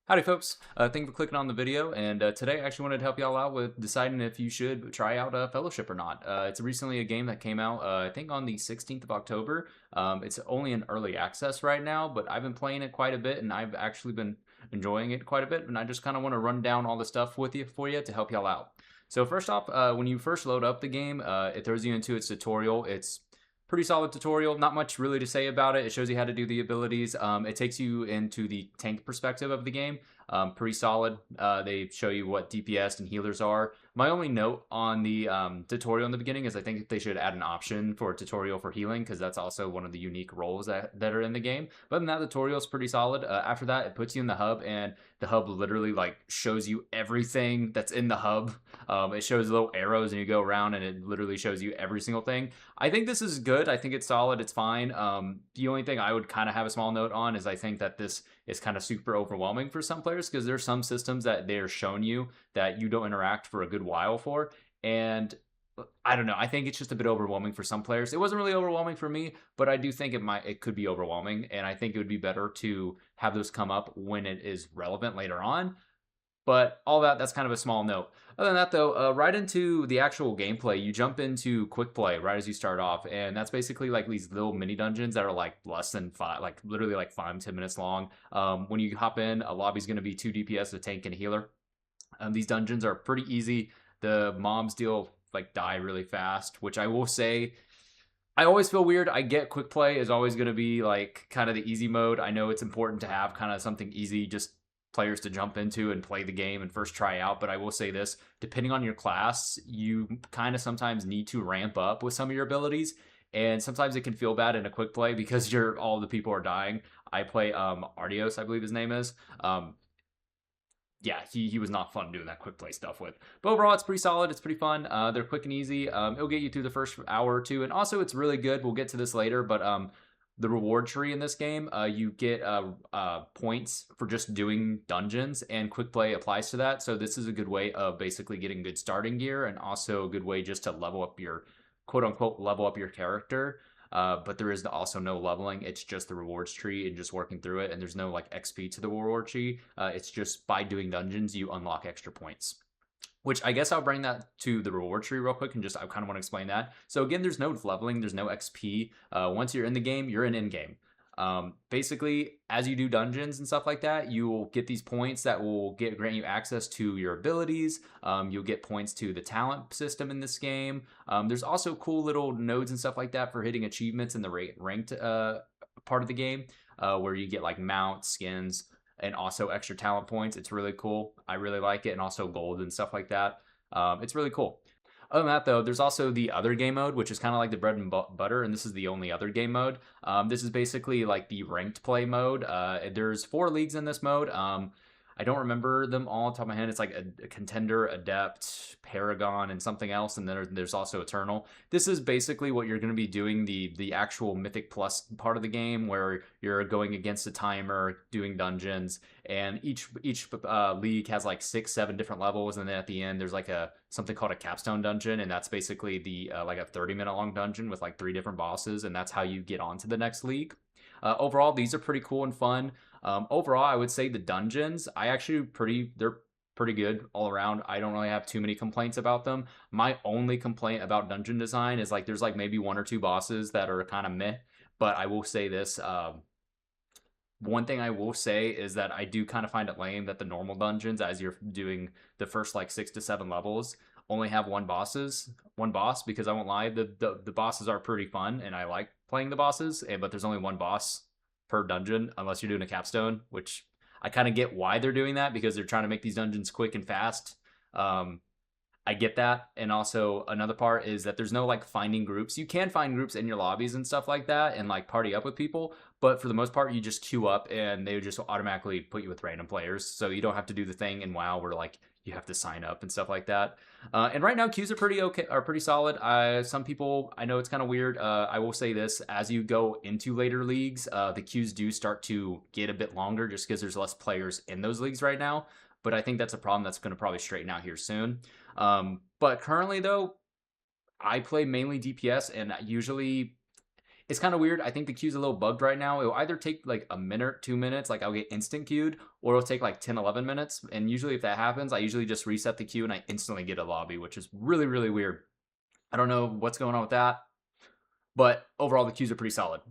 Howdy folks, thank you for clicking on the video, and today I actually wanted to help y'all out with deciding if you should try out Fellowship or not. It's recently a game that came out, I think on the 16th of October. It's only in early access right now, but I've been playing it quite a bit, and I've actually been enjoying it quite a bit, and I just kind of want to run down all the stuff with you for you to help y'all out. So first off, when you first load up the game, it throws you into its tutorial. It's pretty solid tutorial, not much really to say about it. It shows you how to do the abilities. It takes you into the tank perspective of the game. Pretty solid. They show you what DPS and healers are. My only note on the tutorial in the beginning is I think they should add an option for a tutorial for healing, because that's also one of the unique roles that are in the game. But then that tutorial is pretty solid. After that, it puts you in the hub, and the hub literally like shows you everything that's in the hub. It shows little arrows, and you go around, and it literally shows you every single thing. I think this is good. I think it's solid. It's fine. The only thing I would kind of have a small note on is I think that this is kind of super overwhelming for some players, because there's some systems that they're showing you that you don't interact for a good while for. And I don't know. I think it's just a bit overwhelming for some players. It wasn't really overwhelming for me, but I do think it could be overwhelming, and I think it would be better to have those come up when it is relevant later on. But all that's kind of a small note. Other than that, though, right into the actual gameplay, you jump into quick play right as you start off, and that's basically like these little mini dungeons that are like less than five, like literally like 5-10 minutes long. When you hop in, a lobby's going to be 2 DPS, a tank, and a healer. These dungeons are pretty easy. The mobs die really fast, which I will say, I always feel weird. I get quick play is always going to be like kind of the easy mode. I know it's important to have kind of something easy, just players to jump into and play the game and first try out. But I will say this, depending on your class, you kind of sometimes need to ramp up with some of your abilities. And sometimes it can feel bad in a quick play because all the people are dying. I play Ardios, I believe his name is. Yeah, he was not fun doing that quick play stuff with. But overall, it's pretty solid. It's pretty fun. They're quick and easy. It'll get you through the first hour or two. And also, it's really good. We'll get to this later, but the reward tree in this game, you get points for just doing dungeons, and quick play applies to that. So this is a good way of basically getting good starting gear, and also a good way just to level up your, quote unquote, level up your character. But there is also no leveling. It's just the rewards tree and just working through it. And there's no like XP to the reward tree. It's just by doing dungeons, you unlock extra points. Which I guess I'll bring that to the reward tree real quick, and I kind of want to explain that. So again, there's no leveling, there's no XP. Once you're in the game, you're in game. Basically, as you do dungeons and stuff like that, you will get these points that will grant you access to your abilities. You'll get points to the talent system in this game. There's also cool little nodes and stuff like that for hitting achievements in the ranked part of the game, where you get like mounts, skins, and also extra talent points. It's really cool. I really like it, and also gold and stuff like that. It's really cool. Other than that, though, there's also the other game mode, which is kind of like the bread and butter, and this is the only other game mode. This is basically like the ranked play mode. There's 4 leagues in this mode. I don't remember them all on top of my head. It's like a Contender, Adept, Paragon, and something else, and then there's also Eternal. This is basically what you're going to be doing, the actual Mythic Plus part of the game, where you're going against a timer, doing dungeons, and each league has like 6-7 different levels, and then at the end there's like something called a capstone dungeon, and that's basically the like a 30-minute long dungeon with like 3 different bosses, and that's how you get on to the next league. Overall, these are pretty cool and fun. Overall, I would say the dungeons, they're pretty good all around. I don't really have too many complaints about them. My only complaint about dungeon design is like there's like maybe 1 or 2 bosses that are kind of meh. But I will say this, one thing I will say is that I do kind of find it lame that the normal dungeons, as you're doing the first like 6 to 7 levels, only have one boss. Because I won't lie, the bosses are pretty fun, and I like playing the bosses, but there's only one boss per dungeon unless you're doing a capstone, which I kind of get why they're doing that, because they're trying to make these dungeons quick and fast. I get that. And also another part is that there's no like finding groups. You can find groups in your lobbies and stuff like that and like party up with people, but for the most part you just queue up and they just automatically put you with random players, so you don't have to do the thing in WoW where like you have to sign up and stuff like that. And right now queues are pretty solid. Some people, I know it's kind of weird. I will say this, as you go into later leagues, the queues do start to get a bit longer just because there's less players in those leagues right now. But I think that's a problem that's going to probably straighten out here soon. But currently, though, I play mainly DPS, and usually It's kind of weird. I think the queue's a little bugged right now. It'll either take like a minute, 2 minutes, like I'll get instant queued, or it'll take like 10, 11 minutes. And usually if that happens, I usually just reset the queue and I instantly get a lobby, which is really, really weird. I don't know what's going on with that, but overall the queues are pretty solid.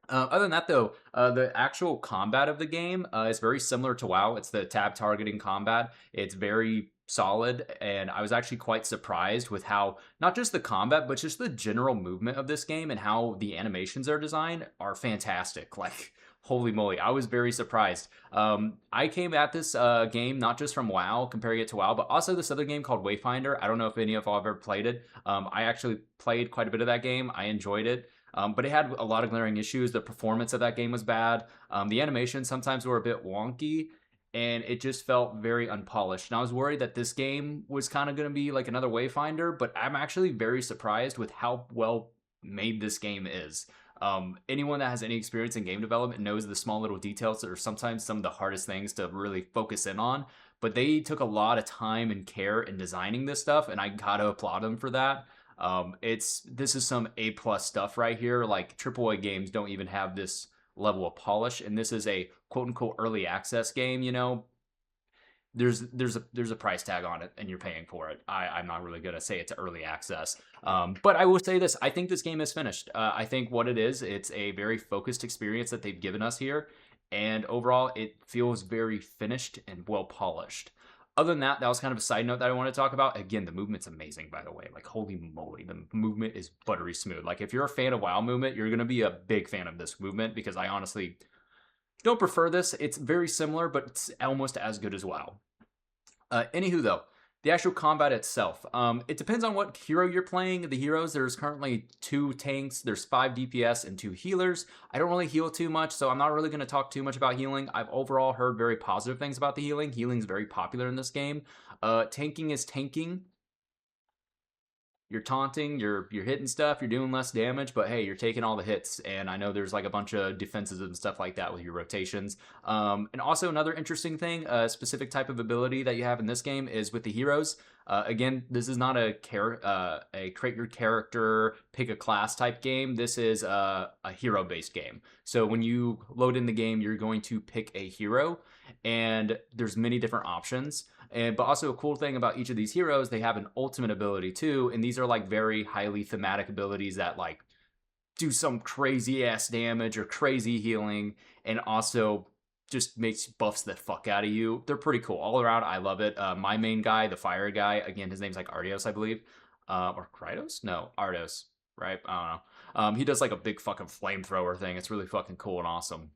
Other than that, though, the actual combat of the game is very similar to WoW. It's the tab targeting combat. It's very solid, and I was actually quite surprised with how not just the combat, but just the general movement of this game and how the animations are designed are fantastic. Like, holy moly, I was very surprised. I came at this game not just from WoW, comparing it to WoW, but also this other game called Wayfinder. I don't know if any of y'all have ever played it. I actually played quite a bit of that game. I enjoyed it. But it had a lot of glaring issues. The performance of that game was bad. The animations sometimes were a bit wonky, and it just felt very unpolished. And I was worried that this game was kind of going to be like another Wayfinder, but I'm actually very surprised with how well made this game is. Anyone that has any experience in game development knows the small little details that are sometimes some of the hardest things to really focus in on. But they took a lot of time and care in designing this stuff, and I gotta applaud them for that. This is some A+ stuff right here. Like AAA games don't even have this level of polish, and this is a quote unquote early access game. You know, there's a price tag on it, and you're paying for it. I'm not really gonna say it's early access, but I will say this: I think this game is finished. I think what it is, it's a very focused experience that they've given us here, and overall, it feels very finished and well polished. Other than that, that was kind of a side note that I want to talk about. Again, the movement's amazing, by the way. Like, holy moly, the movement is buttery smooth. Like, if you're a fan of WoW movement, you're going to be a big fan of this movement, because I honestly don't prefer this. It's very similar, but it's almost as good as WoW. Anywho, though, the actual combat itself. It depends on what hero you're playing. The heroes, there's currently 2 tanks, there's 5 DPS, and 2 healers. I don't really heal too much, so I'm not really going to talk too much about healing. I've overall heard very positive things about the healing. Healing's very popular in this game. Tanking is tanking. You're taunting, you're hitting stuff, you're doing less damage, but hey, you're taking all the hits. And I know there's like a bunch of defenses and stuff like that with your rotations. And also another interesting thing, a specific type of ability that you have in this game is with the heroes. Again, this is not a create your character, pick a class type game. This is a hero-based game. So when you load in the game, you're going to pick a hero, and there's many different options. But also a cool thing about each of these heroes, they have an ultimate ability too, and these are like very highly thematic abilities that like do some crazy ass damage or crazy healing, and also just makes buffs the fuck out of you. They're pretty cool all around. I love it. My main guy, the fire guy, again, his name's like Ardios, I believe, or Krytos? No, Ardos, right? I don't know. He does like a big fucking flamethrower thing. It's really fucking cool and awesome.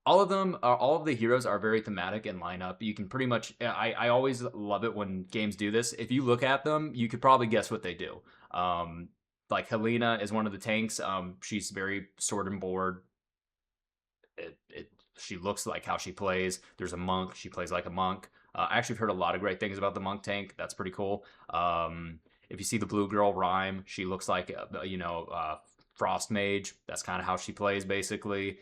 All of the heroes are very thematic and line up. You can pretty much, I always love it when games do this. If you look at them, you could probably guess what they do. Like Helena is one of the tanks. She's very sword and board. She looks like how she plays. There's a monk. She plays like a monk. I actually heard a lot of great things about the monk tank. That's pretty cool. If you see the blue girl Rhyme, she looks like, Frost Mage. That's kind of how she plays, basically.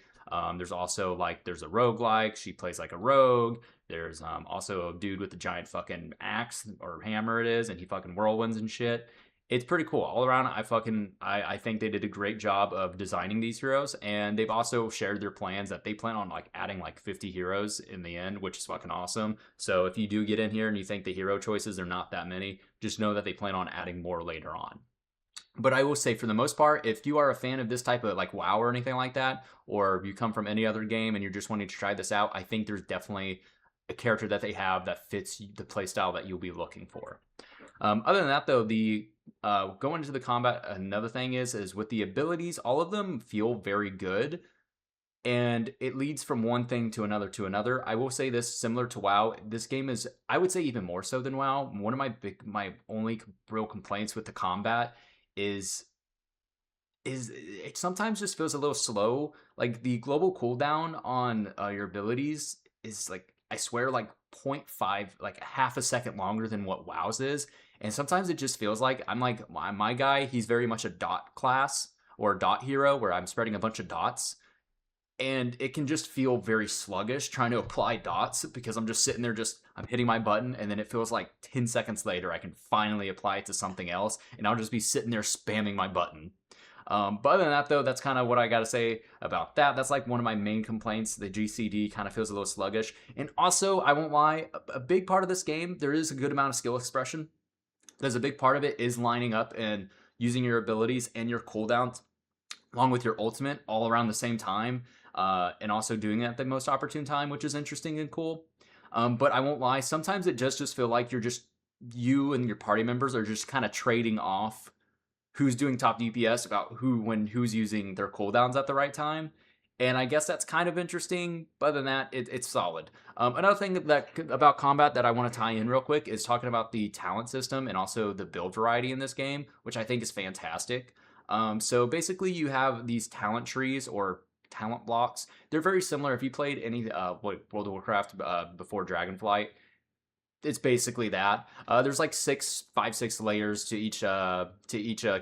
There's also like, there's a roguelike. She plays like a rogue. There's also a dude with a giant fucking axe or hammer it is, and he fucking whirlwinds and shit. It's pretty cool all around. I think they did a great job of designing these heroes, and they've also shared their plans that they plan on like adding like 50 heroes in the end, which is fucking awesome. So if you do get in here and you think the hero choices are not that many, just know that they plan on adding more later on. But I will say, for the most part, if you are a fan of this type of like WoW or anything like that, or you come from any other game and you're just wanting to try this out, I think there's definitely a character that they have that fits the playstyle that you'll be looking for. Other than that, though, going into the combat, another thing is with the abilities, all of them feel very good, and it leads from one thing to another to another. I will say this, similar to WoW, this game is, I would say, even more so than WoW. One of my only real complaints with the combat is it sometimes just feels a little slow. Like the global cooldown on your abilities is like, I swear, like 0.5, like a half a second longer than what WoW's is. And sometimes it just feels like I'm like, my guy, he's very much a dot class or a dot hero where I'm spreading a bunch of dots. And it can just feel very sluggish trying to apply dots, because I'm just sitting there, I'm hitting my button, and then it feels like 10 seconds later I can finally apply it to something else, and I'll just be sitting there spamming my button. But other than that, though, that's kind of what I got to say about that. That's like one of my main complaints. The GCD kind of feels a little sluggish. And also, I won't lie, a big part of this game, there is a good amount of skill expression. There's a big part of it is lining up and using your abilities and your cooldowns along with your ultimate all around the same time, and also doing it at the most opportune time, which is interesting and cool. But I won't lie, sometimes it does just feel like you and your party members are just kind of trading off who's doing top DPS about who's using their cooldowns at the right time. And I guess that's kind of interesting. But other than that, it's solid. Another thing about combat that I want to tie in real quick is talking about the talent system and also the build variety in this game, which I think is fantastic. So basically, you have these talent trees or talent blocks. They're very similar. If you played any World of Warcraft before Dragonflight, it's basically that. There's like 6 layers to each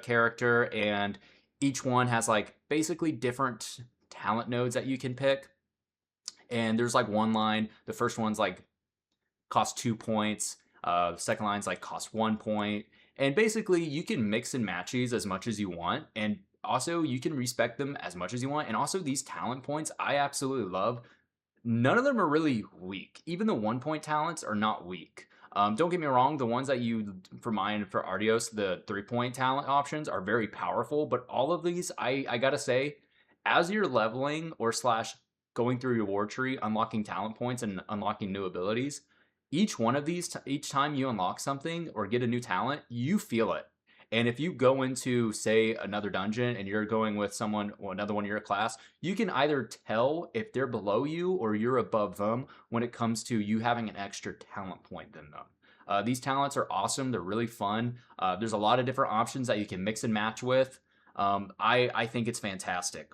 character, and each one has like basically different talent nodes that you can pick. And there's like one line. The first one's like cost 2 points. The second line's like cost 1 point. And basically, you can mix and match these as much as you want, and also you can respec them as much as you want. And also, these talent points, I absolutely love. None of them are really weak. Even the 1 point talents are not weak. Don't get me wrong, the ones that for Ardeos, the 3 point talent options are very powerful, but all of these, I gotta say, as you're leveling or slash going through your war tree, unlocking talent points and unlocking new abilities, each one of these, each time you unlock something or get a new talent, you feel it. And if you go into, say, another dungeon and you're going with someone or another one of your class, you can either tell if they're below you or you're above them when it comes to you having an extra talent point than them. These talents are awesome. They're really fun. There's a lot of different options that you can mix and match with. I think it's fantastic.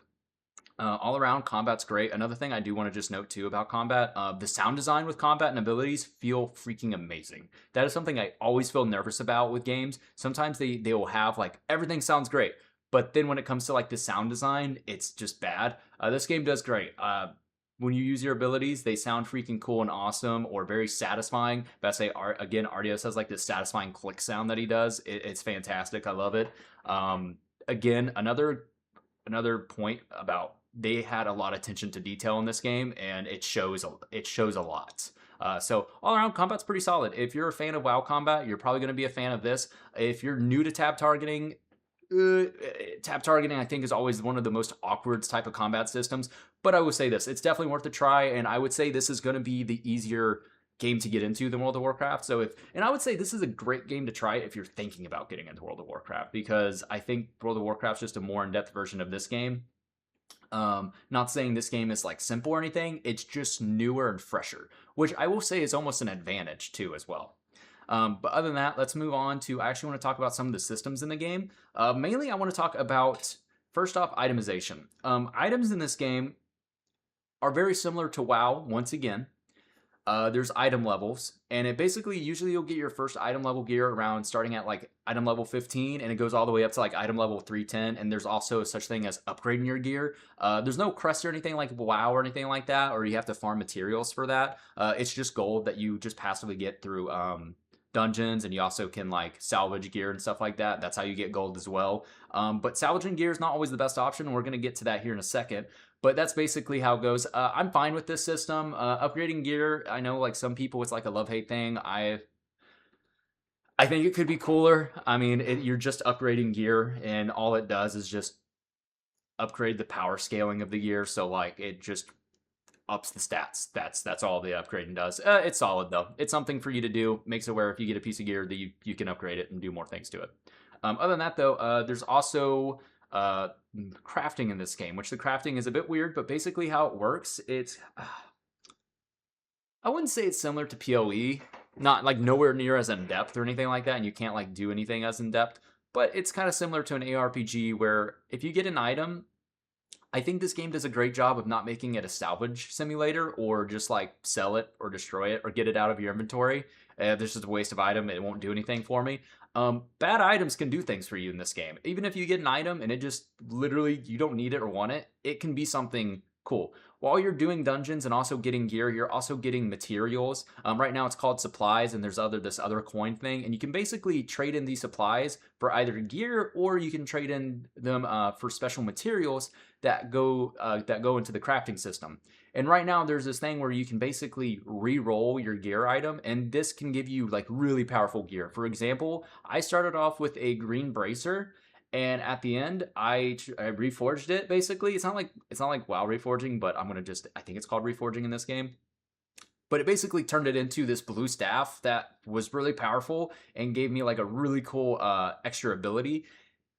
All around, combat's great. Another thing I do want to just note too about combat, the sound design with combat and abilities feel freaking amazing. That is something I always feel nervous about with games. Sometimes they will have like everything sounds great, but then when it comes to like the sound design, it's just bad. This game does great. When you use your abilities, they sound freaking cool and awesome or very satisfying. But I say, again, Ardeos has like this satisfying click sound that he does. It's fantastic. I love it. Again, another point about they had a lot of attention to detail in this game, and it shows a lot. So all around, combat's pretty solid. If you're a fan of WoW combat, you're probably going to be a fan of this. If you're new to tab targeting, I think is always one of the most awkward type of combat systems. But I will say this, it's definitely worth a try, and I would say this is going to be the easier game to get into than World of Warcraft. And I would say this is a great game to try if you're thinking about getting into World of Warcraft, because I think World of Warcraft's just a more in-depth version of this game. Not saying this game is like simple or anything, it's just newer and fresher, which I will say is almost an advantage too as well. But other than that, let's move on to, I actually want to talk about some of the systems in the game. Mainly I want to talk about, first off, itemization. Items in this game are very similar to WoW once again. There's item levels, and it basically, usually you'll get your first item level gear around starting at like item level 15, and it goes all the way up to like item level 310, and there's also such thing as upgrading your gear. There's no crest or anything like WoW or anything like that, or you have to farm materials for that. It's just gold that you just passively get through dungeons, and you also can like salvage gear and stuff like that. That's how you get gold as well. But salvaging gear is not always the best option. We're going to get to that here in a second. But that's basically how it goes. I'm fine with this system. Upgrading gear, I know like some people it's like a love-hate thing. I think it could be cooler. I mean, you're just upgrading gear, and all it does is just upgrade the power scaling of the gear. So like it just ups the stats. That's all the upgrading does. It's solid though. It's something for you to do. Makes it where if you get a piece of gear that you can upgrade it and do more things to it. Other than that though, there's also crafting in this game, which the crafting is a bit weird, but basically how it works, it's I wouldn't say it's similar to PoE, not like nowhere near as in depth or anything like that, and you can't like do anything as in depth, but it's kind of similar to an ARPG where if you get an item, I think this game does a great job of not making it a salvage simulator or just like sell it or destroy it or get it out of your inventory. This is a waste of item. It won't do anything for me. Bad items can do things for you in this game. Even if you get an item and it just literally, you don't need it or want it, it can be something Cool. While you're doing dungeons and also getting gear, you're also getting materials. Right now it's called supplies, and there's this other coin thing, and you can basically trade in these supplies for either gear, or you can trade in them for special materials that go into the crafting system. And right now there's this thing where you can basically re-roll your gear item, and this can give you like really powerful gear. For example, I started off with a green bracer, and at the end I reforged it. Basically, it's not like WoW reforging, but I think it's called reforging in this game. But it basically turned it into this blue staff that was really powerful and gave me like a really cool extra ability,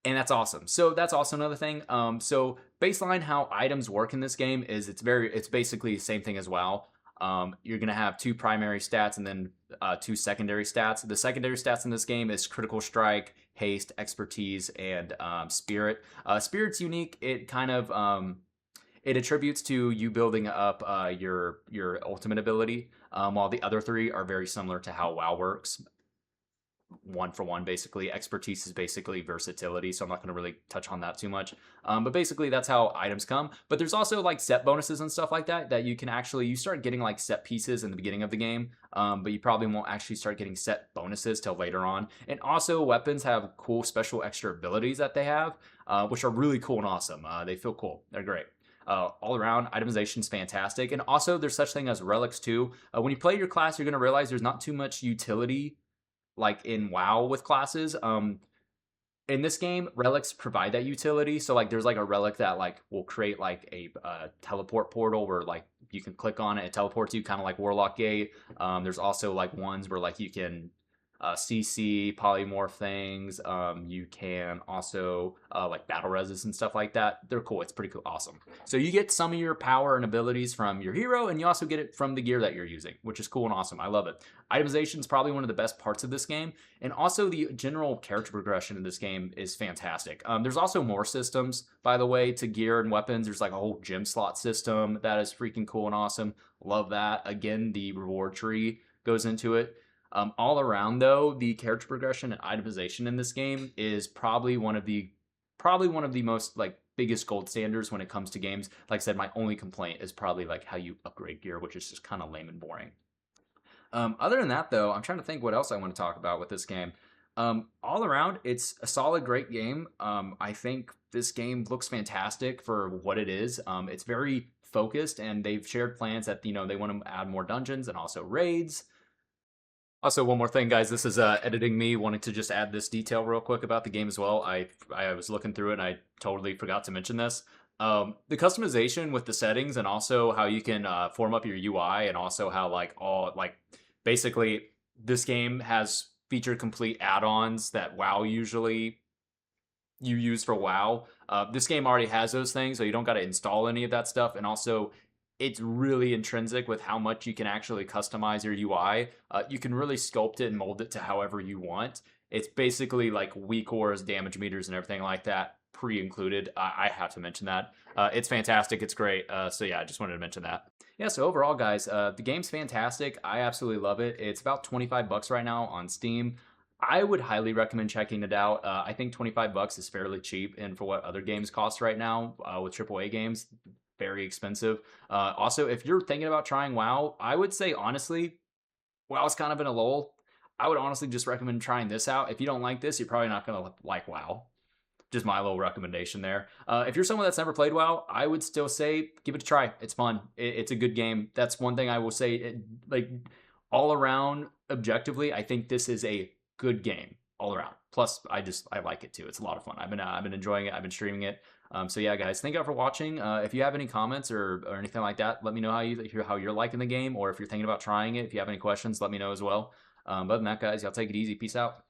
and that's awesome. So that's also another thing. So baseline how items work in this game is it's basically the same thing as WoW. You're gonna have two primary stats and then two secondary stats. The secondary stats in this game is critical strike, haste, expertise, and spirit. Spirit's unique. It kind of it attributes to you building up your ultimate ability, while the other three are very similar to how WoW works. One for one, basically. Expertise is basically versatility, so I'm not going to really touch on that too much. But basically, that's how items come. But there's also like set bonuses and stuff like that you can actually, you start getting like set pieces in the beginning of the game, but you probably won't actually start getting set bonuses till later on. And also, weapons have cool special extra abilities that they have, which are really cool and awesome. They feel cool. They're great. All around, itemization is fantastic. And also, there's such thing as relics too. When you play your class, you're going to realize there's not too much utility like in WoW with classes. In this game, relics provide that utility. So like there's like a relic that like will create like a teleport portal where like you can click on it, it teleports you, kind of like Warlock Gate. There's also like ones where like you can CC polymorph things. You can also like battle reses and stuff like that. They're cool. It's pretty cool, awesome. So you get some of your power and abilities from your hero, and you also get it from the gear that you're using, which is cool and awesome. I love it. Itemization is probably one of the best parts of this game, and also the general character progression in this game is fantastic. There's also more systems, by the way, to gear and weapons. There's like a whole gem slot system that is freaking cool and awesome. Love that. Again, the reward tree goes into it. All around though, the character progression and itemization in this game is probably one of the most like biggest gold standards when it comes to games. Like I said, my only complaint is probably like how you upgrade gear, which is just kind of lame and boring. Other than that though, I'm trying to think what else I want to talk about with this game. All around, it's a solid, great game. I think this game looks fantastic for what it is. It's very focused, and they've shared plans that they want to add more dungeons and also raids. Also, one more thing, guys. This is editing me wanting to just add this detail real quick about the game as well. I was looking through it and I totally forgot to mention this. The customization with the settings and also how you can form up your UI, and also how basically this game has feature complete add-ons that WoW usually you use for WoW. This game already has those things, so you don't got to install any of that stuff. And also, it's really intrinsic with how much you can actually customize your UI. You can really sculpt it and mold it to however you want. It's basically like weak cores, damage meters, and everything like that pre-included. I have to mention that. It's fantastic. It's great. So yeah, I just wanted to mention that. Yeah, so overall, guys, the game's fantastic. I absolutely love it. It's about 25 bucks right now on Steam. I would highly recommend checking it out. I think 25 bucks is fairly cheap, and for what other games cost right now with AAA games, very expensive. Also, if you're thinking about trying WoW, I would say honestly, WoW's kind of in a lull. I would honestly just recommend trying this out. If you don't like this, you're probably not going to like WoW. Just my little recommendation there. If you're someone that's never played WoW, I would still say give it a try. It's fun. It's a good game. That's one thing I will say. Like all around, objectively, I think this is a good game all around. Plus, I like it too. It's a lot of fun. I've been enjoying it. I've been streaming it. So yeah, guys, thank you for watching. If you have any comments or anything like that, let me know how you're liking the game, or if you're thinking about trying it. If you have any questions, let me know as well. Other than that, guys, y'all take it easy. Peace out.